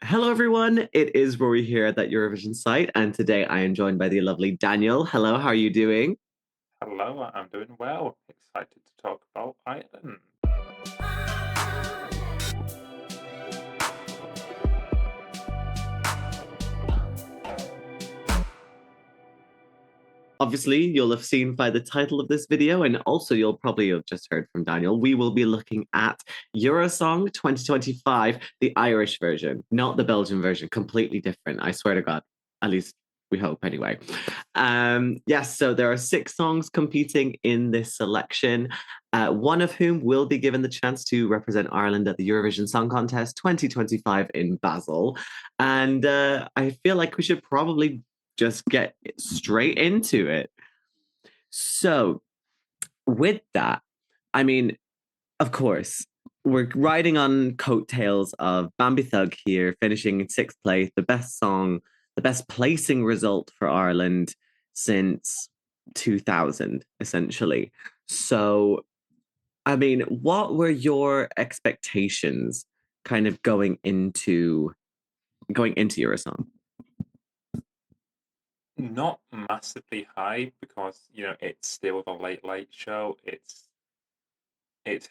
Hello, everyone. It is Rory here at that Eurovision site, and today I am joined by the lovely Daniel. Hello, how are you doing? Hello, I'm doing well. Excited to talk about Ireland. Obviously, you'll have seen by the title of this video, and also you'll probably have just heard from Daniel. We will be looking at Eurosong 2025, the Irish version, not the Belgian version, completely different. I swear to God, at least we hope anyway. Yes, so there are 6 songs competing in this selection, one of whom will be given the chance to represent Ireland at the Eurovision Song Contest 2025 in Basel. And I feel like we should probably just get straight into it. So, with that, I mean, of course, we're riding on coattails of Bambi Thug here, finishing in 6th place, the best song, the best placing result for Ireland since 2000, essentially. So, I mean, what were your expectations kind of going into Eurosong? Not massively high because it's still the late show. It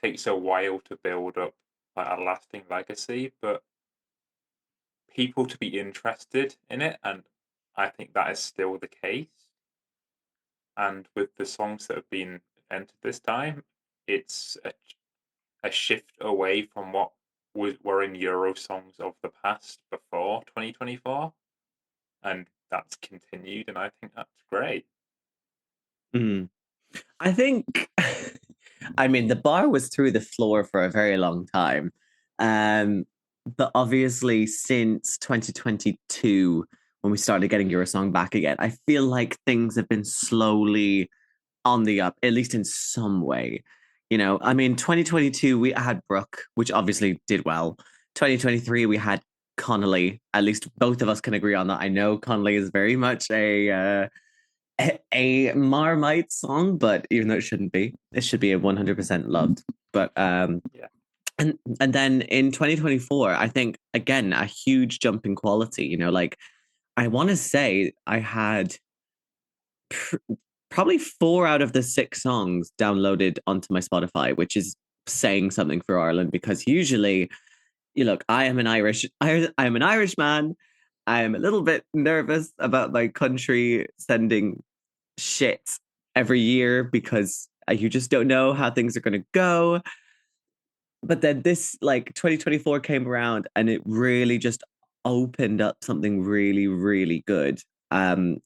takes a while to build up like a lasting legacy, but people to be interested in it, and I think that is still the case. And with the songs that have been entered this time, it's a shift away from what were in Euro songs of the past before 2024, and that's continued, and I think that's great. Mm. I think, I mean, the bar was through the floor for a very long time. Um, but obviously, since 2022, when we started getting Eurosong back again, I feel like things have been slowly on the up, at least in some way. I mean, 2022, we had Brooke, which obviously did well. 2023, we had Connolly. At least both of us can agree on that. I know Connolly is very much a Marmite song, but even though it should be a 100% loved. But Yeah. and then in 2024, I think again a huge jump in quality. Like I want to say I had pr- probably 4 out of the 6 songs downloaded onto my Spotify, which is saying something for Ireland because usually, you look, I am an Irish man. I am a little bit nervous about my country sending shit every year because you just don't know how things are going to go. But then this, like 2024 came around and it really just opened up something really, really good. And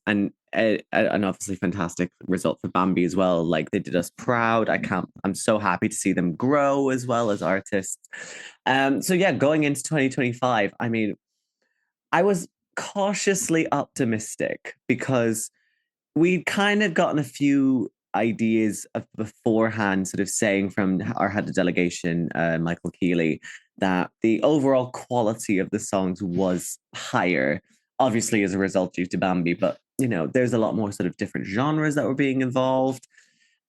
obviously fantastic result for Bambi as well. Like they did us proud. I'm so happy to see them grow as well as artists. So yeah, going into 2025, I mean, I was cautiously optimistic because we'd kind of gotten a few ideas of beforehand, sort of saying from our head of delegation, Michael Keeley, that the overall quality of the songs was higher, obviously as a result due to Bambi, but there's a lot more sort of different genres that were being involved.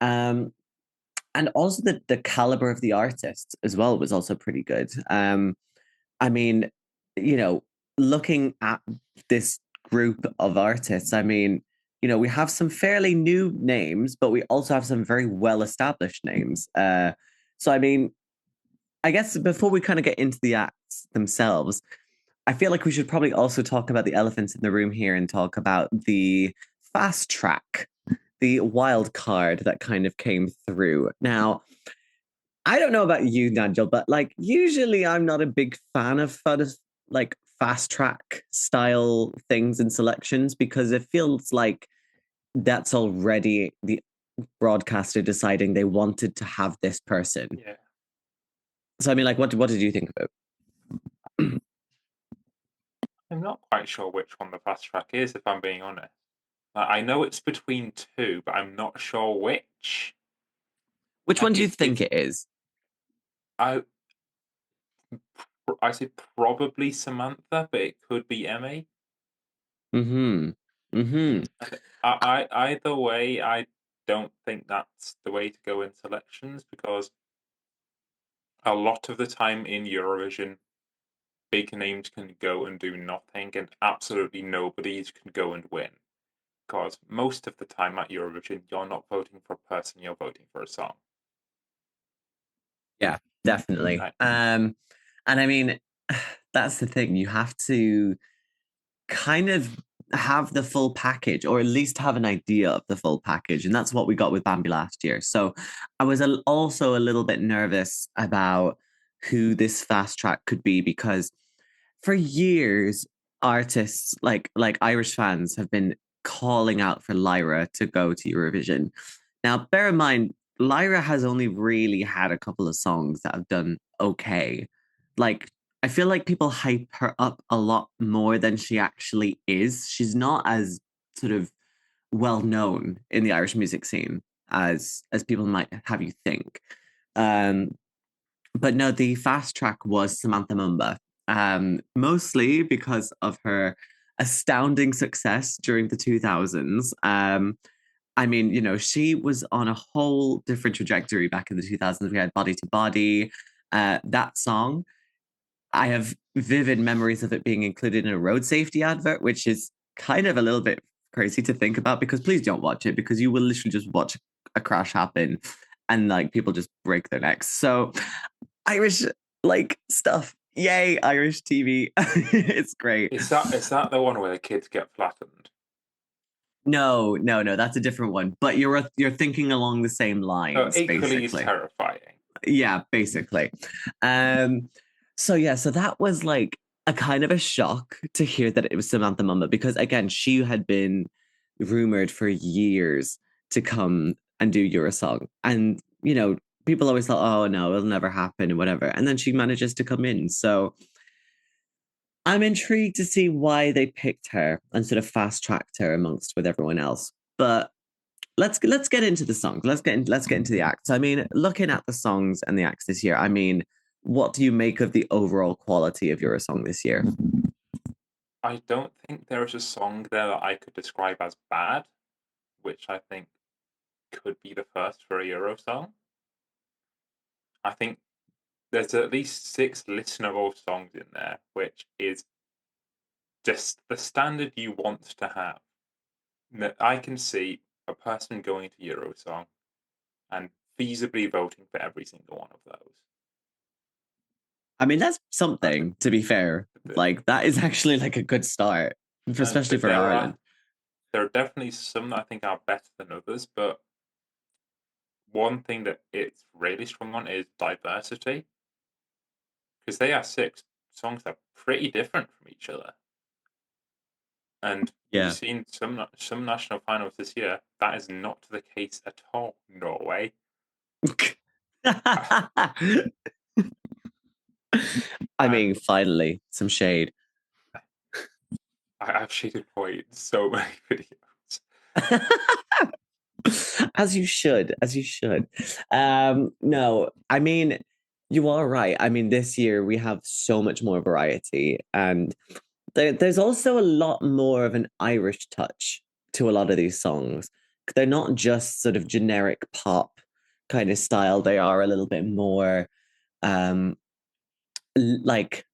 And also the caliber of the artists as well was also pretty good. I mean, you know, looking at this group of artists, I mean, we have some fairly new names, but we also have some very well established names. So, I mean, I guess before we kind of get into the acts themselves, I feel like we should probably also talk about the elephants in the room here and talk about the fast track, the wild card that kind of came through. Now, I don't know about you, Nigel, but like usually I'm not a big fan of like fast track style things and selections because it feels like that's already the broadcaster deciding they wanted to have this person. Yeah. So I mean, like, what did you think about? I'm not quite sure which one the fast track is, if I'm being honest. I know it's between two, but I'm not sure which. Which one do you think It's it is? I I say probably Samantha, but it could be EMMY. Mm-hmm. Mm-hmm. And either way, I don't think that's the way to go in selections because a lot of the time in Eurovision, big names can go and do nothing, and absolutely nobody can go and win. Because most of the time at Eurovision, you're not voting for a person, you're voting for a song. Yeah, definitely. Right. And I mean, that's the thing. You have to kind of have the full package, or at least have an idea of the full package. And that's what we got with Bambi last year. So I was also a little bit nervous about who this fast track could be, because for years, artists like Irish fans have been calling out for Lyra to go to Eurovision. Now, bear in mind, Lyra has only really had a couple of songs that have done okay. Like, I feel like people hype her up a lot more than she actually is. She's not as sort of well known in the Irish music scene as people might have you think. Um, but no, the fast track was Samantha Mumba, mostly because of her astounding success during the 2000s. I mean, she was on a whole different trajectory back in the 2000s. We had Body to Body. That song, I have vivid memories of it being included in a road safety advert, which is kind of a little bit crazy to think about, because please don't watch it, because you will literally just watch a crash happen and like people just break their necks. So Irish like stuff. Yay, Irish TV. It's great. Is that the one where the kids get flattened? No, no, no, that's a different one. But you're thinking along the same lines, Equally is basically. terrifying. Yeah, basically. Um, so yeah, so that was like a kind of a shock to hear that it was Samantha Mumba, because again, she had been rumored for years to come and do Eurosong. And, people always thought, oh no, it'll never happen and whatever. And then she manages to come in. So I'm intrigued to see why they picked her and sort of fast tracked her amongst with everyone else. But let's get into the songs. Let's get into the acts. I mean, looking at the songs and the acts this year, I mean, what do you make of the overall quality of Eurosong this year? I don't think there is a song there that I could describe as bad, which I think could be the first for a Eurosong. I think there's at least 6 listenable songs in there, which is just the standard you want to have. That I can see a person going to Eurosong and feasibly voting for every single one of those. I mean, that's something, to be fair. Like, that is actually like a good start, especially for Ireland. There are definitely some that I think are better than others, but one thing that it's really strong on is diversity, because they are 6 songs that are pretty different from each other. And we've Yeah. seen some national finals this year. That is not the case at all. Norway. I mean, finally, some shade. I've shaded Norway in so many videos. As you should, as you should. No, I mean, you are right. I mean, this year we have so much more variety, and there's also a lot more of an Irish touch to a lot of these songs. They're not just sort of generic pop kind of style. They are a little bit more um like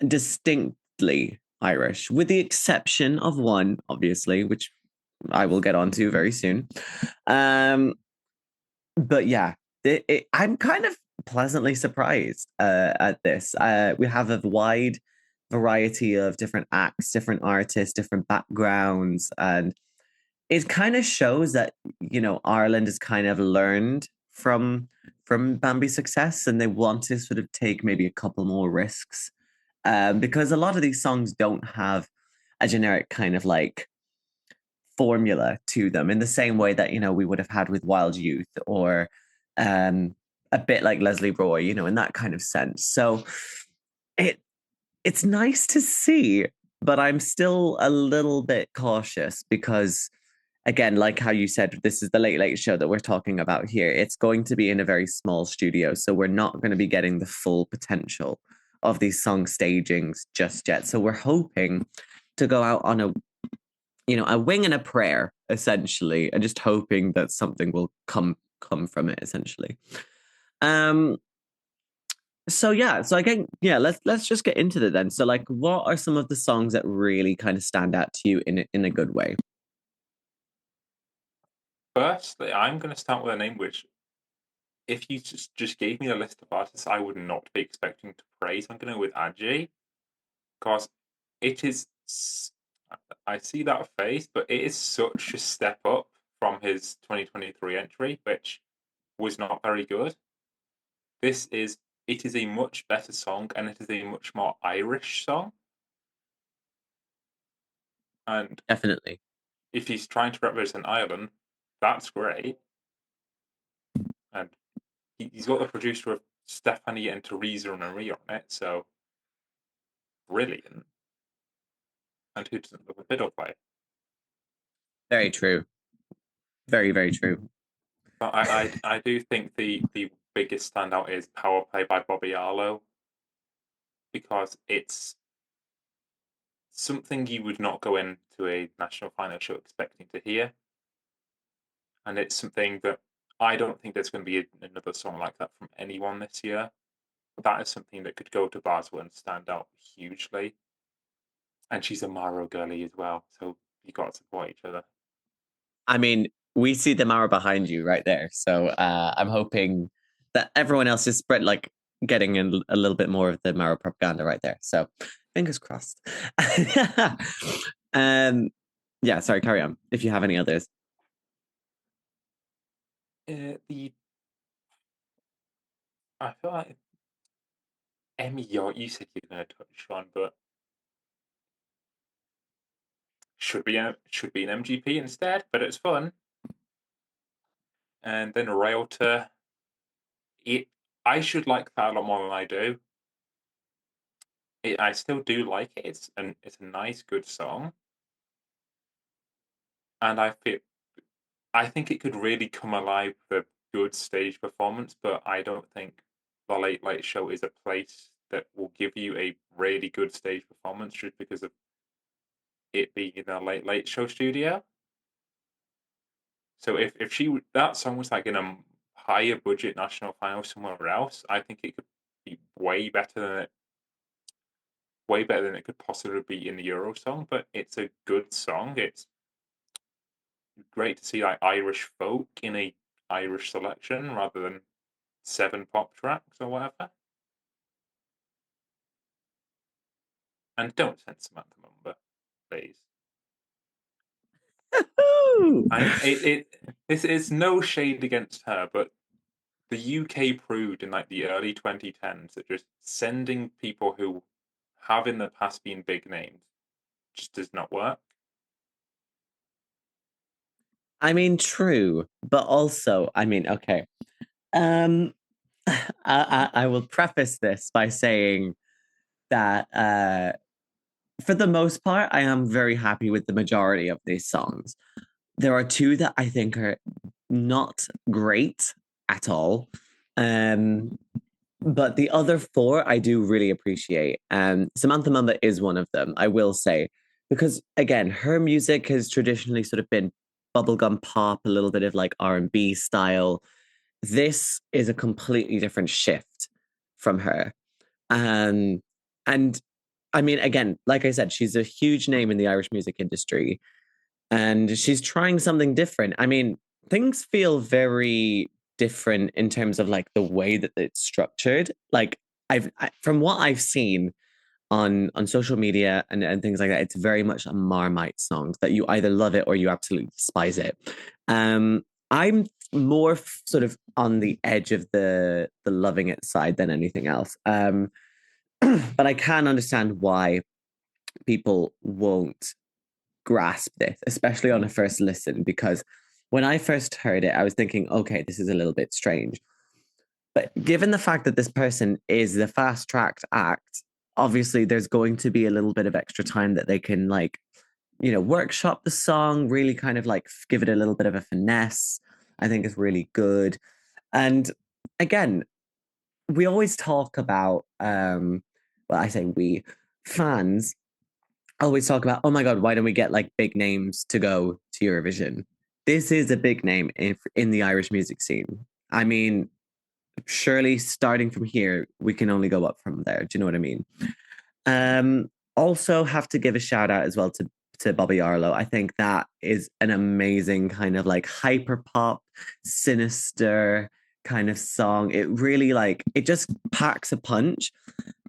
distinctly Irish, with the exception of one, obviously, which I will get onto very soon. Um, but yeah, I'm kind of pleasantly surprised at this. We have a wide variety of different acts, different artists, different backgrounds, and it kind of shows that Ireland has kind of learned from Bambi's success, and they want to sort of take maybe a couple more risks, because a lot of these songs don't have a generic kind of like formula to them in the same way that we would have had with Wild Youth, or um, a bit like Leslie Roy, in that kind of sense. So it it's nice to see, but I'm still a little bit cautious because, again, like how you said, this is the Late Late Show that we're talking about here. It's going to be in a very small studio, so we're not going to be getting the full potential of these song stagings just yet. So we're hoping to go out on a wing and a prayer, essentially, and just hoping that something will come from it, essentially. Um, So yeah, so again, yeah, let's just get into it then. So like, what are some of the songs that really kind of stand out to you in a good way? Firstly, I'm going to start with a name which, if you just gave me a list of artists, I would not be expecting to praise. I'm going to go with Adgy because it is. I see that face, but it is such a step up from his 2023 entry, which was not very good. This is it is a much better song, and it is a much more Irish song. And Definitely. if he's trying to represent Ireland, that's great. And he's got the producer of Stephanie and Teresa and Marie on it, so brilliant. And who doesn't love a fiddle play? Very true. Very, very true. But I do think the biggest standout is Power Play by Bobbi Arlo because it's something you would not go into a national final show expecting to hear, and it's something that I don't think there's going to be another song like that from anyone this year. That is something that could go to Basel and stand out hugely. And she's a Maro girly as well, so you got to support each other. I mean, we see the Mara behind you right there. So I'm hoping that everyone else is spread like getting a little bit more of the Mara propaganda right there. So fingers crossed. um, yeah, sorry, carry on. If you have any others. The I feel like Emmy, you said you're going to touch on, but should be an MGP instead. But it's fun. And then Reylta, it I should like that a lot more than I do. I still do like it. It's a nice, good song, and I think it could really come alive with a good stage performance. But I don't think the Late Late Show is a place that will give you a really good stage performance just because of it being in a Late Late Show studio. So if that song was like in a higher budget national final somewhere else, I think it could be way better than it could possibly be in the Eurosong. But it's a good song. It's great to see like Irish folk in a Irish selection rather than seven pop tracks or whatever. And don't send Samantha Mumba, please. This is no shade against her, but the UK proved in like the early 2010s that just sending people who have in the past been big names just does not work. I mean, true, but also, I mean, okay. Um, I will preface this by saying that for the most part, I am very happy with the majority of these songs. There are two that I think are not great at all. Um, but the other four I do really appreciate. Samantha Mumba is one of them, I will say, because again, her music has traditionally sort of been bubblegum pop, a little bit of like R&B style. This is a completely different shift from her. Um, and I mean, again, like I said, she's a huge name in the Irish music industry and she's trying something different. I mean, things feel very different in terms of like the way that it's structured. Like from what I've seen on social media and things like that, it's very much a Marmite song that you either love it or you absolutely despise it. I'm more sort of on the edge of the loving it side than anything else. But I can understand why people won't grasp this, especially on a first listen, because when I first heard it, I was thinking, okay, this is a little bit strange. But given the fact that this person is the fast tracked act, obviously there's going to be a little bit of extra time that they can like, workshop the song, really kind of like give it a little bit of a finesse. I think is really good. And again, we always talk about well, I say we fans always talk about, oh my God, why don't we get like big names to go to Eurovision? This is a big name in the Irish music scene. I mean, surely starting from here, we can only go up from there. Do you know what I mean? Also have to give a shout out as well to Bobby Arlo. I think that is an amazing kind of like hyper pop, sinister kind of song. It really like it just packs a punch.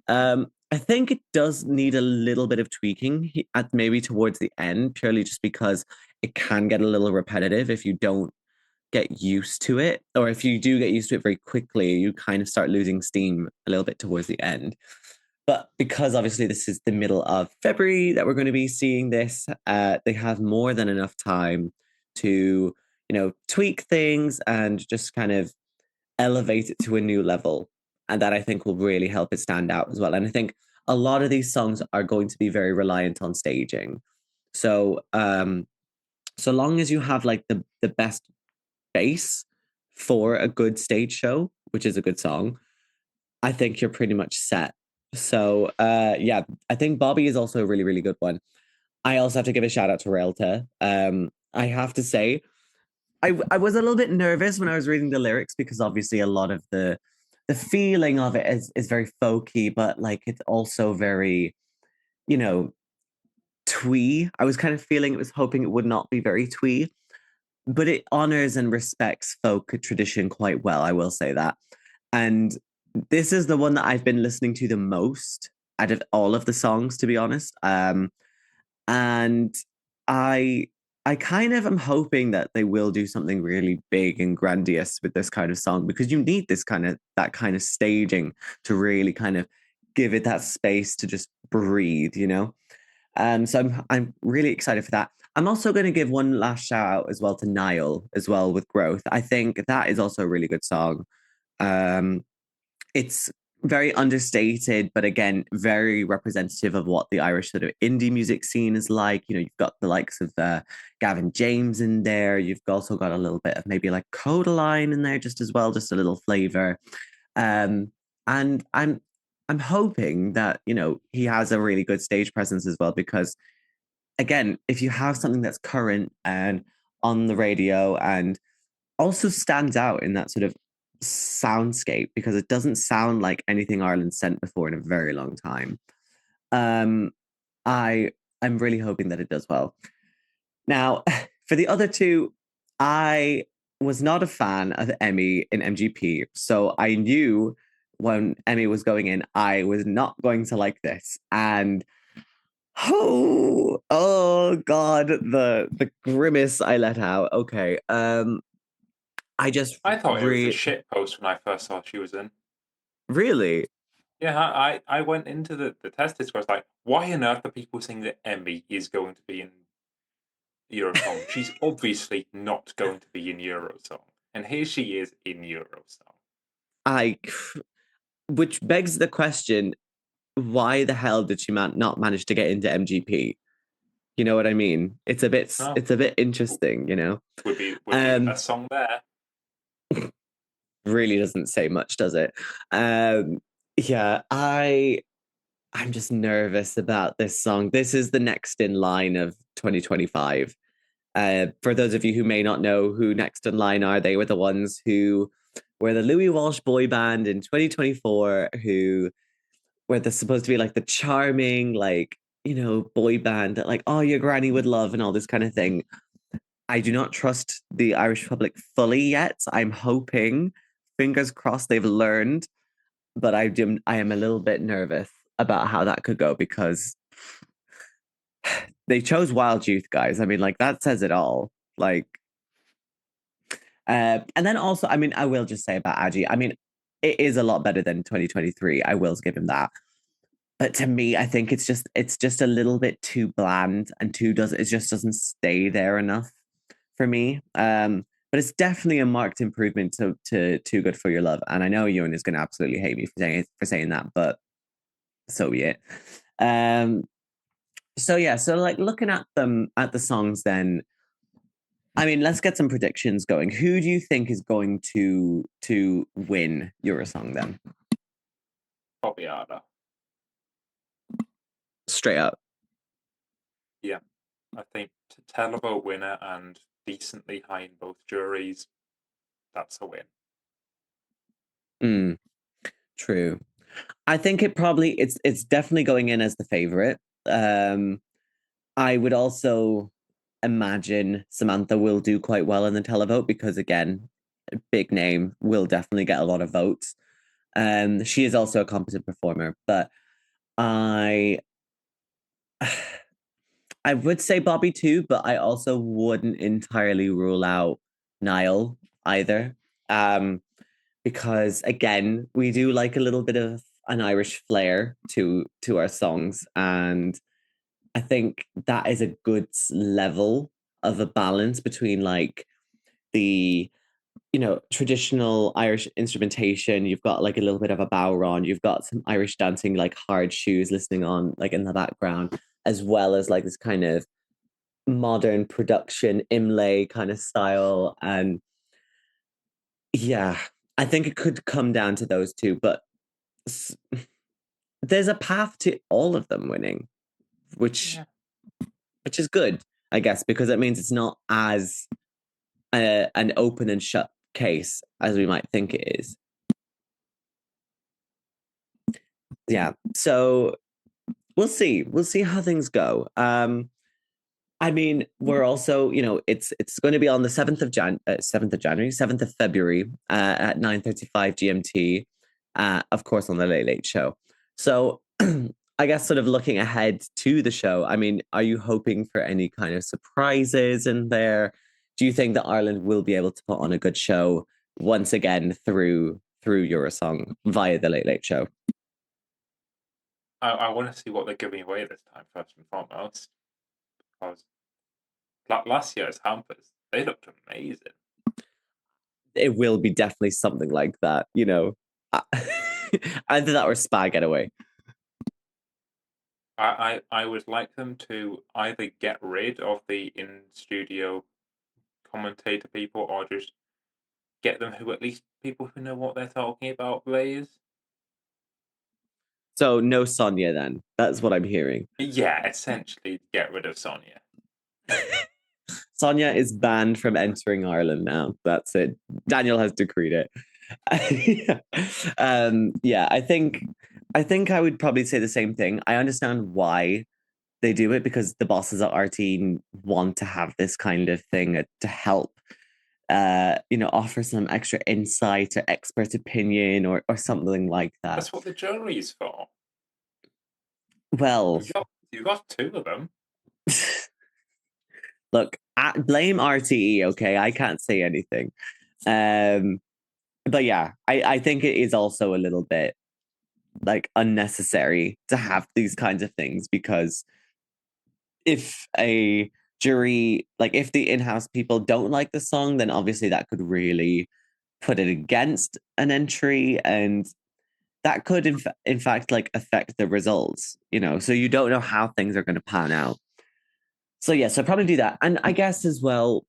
I think it does need a little bit of tweaking at maybe towards the end, purely just because it can get a little repetitive if you don't get used to it, or if you do get used to it very quickly, you kind of start losing steam a little bit towards the end. But because obviously this is the middle of February that we're going to be seeing this, they have more than enough time to, tweak things and just kind of elevate it to a new level. And that I think will really help it stand out as well. And I think a lot of these songs are going to be very reliant on staging. So, so long as you have like the best base for a good stage show, which is a good song, I think you're pretty much set. So yeah, I think Bobbi is also a really, really good one. I also have to give a shout out to Reylta. I have to say, I was a little bit nervous when I was reading the lyrics because obviously a lot of the feeling of it is very folky, but like it's also very, you know, twee. I was kind of feeling it was hoping it would not be very twee, but it honors and respects folk tradition quite well. I will say that. And this is the one that I've been listening to the most out of all of the songs, to be honest. And I I kind of am hoping that they will do something really big and grandiose with this kind of song because you need this kind of that kind of staging to really kind of give it that space to just breathe. So I'm really excited for that. I'm also going to give one last shout out as well to NIYL as well with Growth. I think that is also a really good song. Um, it's very understated, but again, very representative of what the Irish sort of indie music scene is like. You've got the likes of Gavin James in there. You've also got a little bit of maybe like Codaline in there just as well, just a little flavor. And I'm hoping that he has a really good stage presence as well because again, if you have something that's current and on the radio and also stands out in that sort of soundscape because it doesn't sound like anything Ireland sent before in a very long time. Um, I I'm really hoping that it does well. Now, for the other two, I was not a fan of EMMY in MGP, so I knew when EMMY was going in, I was not going to like this, and oh God, the grimace I let out. Okay, I just I thought it was a shit post when I first saw she was in. really. Yeah, I went into the test disc. I was like, why on earth are people saying that EMMY is going to be in Eurosong? She's obviously not going to be in Eurosong. And here she is in Eurosong. I, which begs the question, why the hell did she not manage to get into MGP? You know what I mean? Oh, it's a bit interesting. would be the Um, best song there. really doesn't say much, does it? Yeah, I'm just nervous about this song. This is the next in line of 2025. For those of you who may not know who next in line are, they were the ones who were the Louis Walsh boy band in 2024 who where they're supposed to be like the charming, like, boy band that like, oh, your granny would love and all this kind of thing. I do not trust the Irish public fully yet. I'm hoping, fingers crossed, they've learned, but I am a little bit nervous about how that could go because they chose Wild Youth, guys. I mean, like that says it all. Like, and then also, I mean, I will just say about Adgy. I mean, it is a lot better than 2023. I will give him that. But to me, I think it's just a little bit too bland and it just doesn't stay there enough for me. But it's definitely a marked improvement to Too Good for Your Love. And I know Ewan is gonna absolutely hate me for saying that, but so be it. Um so yeah, so like looking at the songs then, I mean, let's get some predictions going. Who do you think is going to win Eurosong then? Probably Arlo. Straight up. Yeah, I think to televote winner and decently high in both juries, that's a win. Mm, true. I think it's definitely going in as the favorite. I would also imagine Samantha will do quite well in the televote because again, big name will definitely get a lot of votes. She is also a competent performer, but I I would say Bobbi too, but I also wouldn't entirely rule out NIYL either. Um, because again, we do like a little bit of an Irish flair to our songs, and I think that is a good level of a balance between like the traditional Irish instrumentation. You've got like a little bit of a bowron. You've got some Irish dancing, like hard shoes, listening on like in the background, as well as like this kind of modern production Emalea kind of style. And yeah, I think it could come down to those two, but there's a path to all of them winning, which Yeah. which is good, I guess, because it means it's not as an open and shut case as we might think it is. Yeah, so we'll see. We'll see how things go. I mean, we're also, it's going to be on the 7th of January, 7th of February, at 9:35 GMT, of course, on the Late Late Show. So I guess sort of looking ahead to the show, I mean, are you hoping for any kind of surprises in there? Do you think that Ireland will be able to put on a good show once again through Eurosong via the Late Late Show? I want to see what they're giving away this time, first and foremost. Because last year's hampers, they looked amazing. It will be definitely something like that, either that or Spa Getaway. I would like them to either get rid of the in studio commentator people or just get them who at least people who know what they're talking about plays. So no Sonia then. That's what I'm hearing. Yeah, essentially get rid of Sonia. Sonia is banned from entering Ireland now. That's it. Daniel has decreed it. Yeah, I think I would probably say the same thing. I understand why they do it because the bosses at RT want to have this kind of thing to help offer some extra insight or expert opinion or something like that. That's what the jury's for. Well, You got two of them. look, blame RTE, okay? I can't say anything. But yeah, I think it is also a little bit like unnecessary to have these kinds of things because if a jury, like if the in-house people don't like the song, then obviously that could really put it against an entry, and that could in fact like affect the results, so you don't know how things are going to pan out. So yeah, so probably do that. And I guess as well,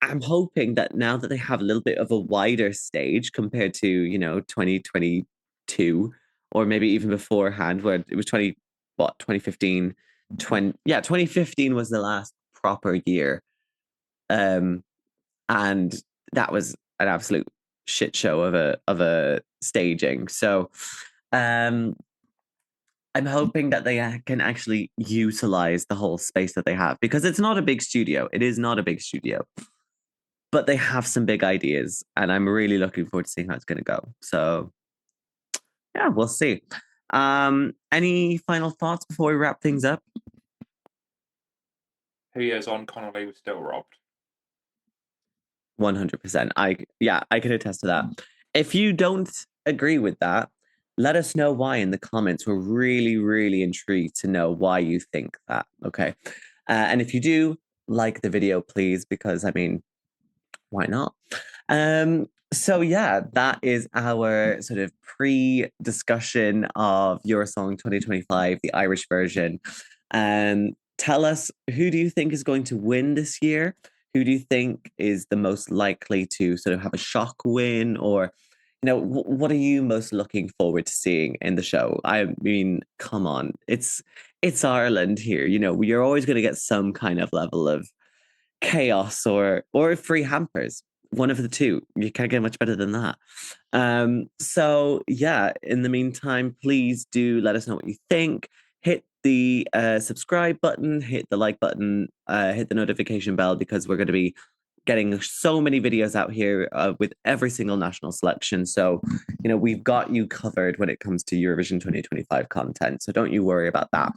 I'm hoping that now that they have a little bit of a wider stage compared to, 2022, or maybe even beforehand, where it was 2015, 2015 was the last proper year. Um, and that was an absolute shit show of a staging. So, um, I'm hoping that they can actually utilize the whole space that they have because it's not a big studio. It is not a big studio, but they have some big ideas, and I'm really looking forward to seeing how it's going to go. So, yeah, we'll see. Any final thoughts before we wrap things up? 2 years on, Connolly was still robbed. 100%. I can attest to that. If you don't agree with that, let us know why in the comments. We're really, really intrigued to know why you think that. Okay. And if you do like the video, please, because I mean, why not? So yeah, that is our sort of pre-discussion of Eurosong 2025, the Irish version. Tell us, who do you think is going to win this year? Who do you think is the most likely to sort of have a shock win? Or, what are you most looking forward to seeing in the show? I mean, come on, it's Ireland here. You're always going to get some kind of level of chaos or free hampers. one of the two. You can't get much better than that. So yeah, in the meantime, please do let us know what you think. Hit the subscribe button, hit the like button, hit the notification bell, because we're going to be getting so many videos out here with every single national selection. So, we've got you covered when it comes to Eurovision 2025 content. So don't you worry about that.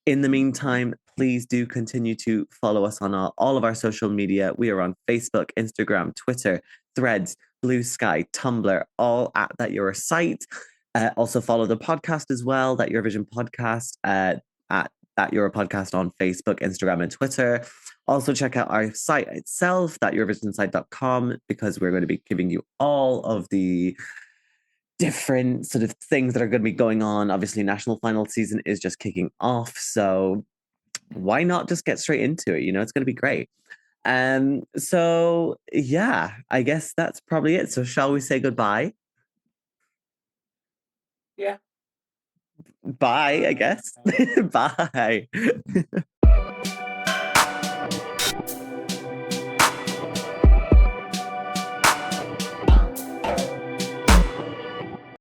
In the meantime, please do continue to follow us on all of our social media. We are on Facebook, Instagram, Twitter, Threads, Blue Sky, Tumblr, all at That Euro site. Also follow the podcast as well, That Eurovision podcast, at That Euro podcast on Facebook, Instagram, and Twitter. Also check out our site itself, thateurovisionsite.com, because we're going to be giving you all of the different sort of things that are going to be going on. Obviously, national final season is just kicking off, so why not just get straight into it? It's going to be great. So yeah, I guess that's probably it. So shall we say goodbye? Yeah. Bye, I guess. Bye.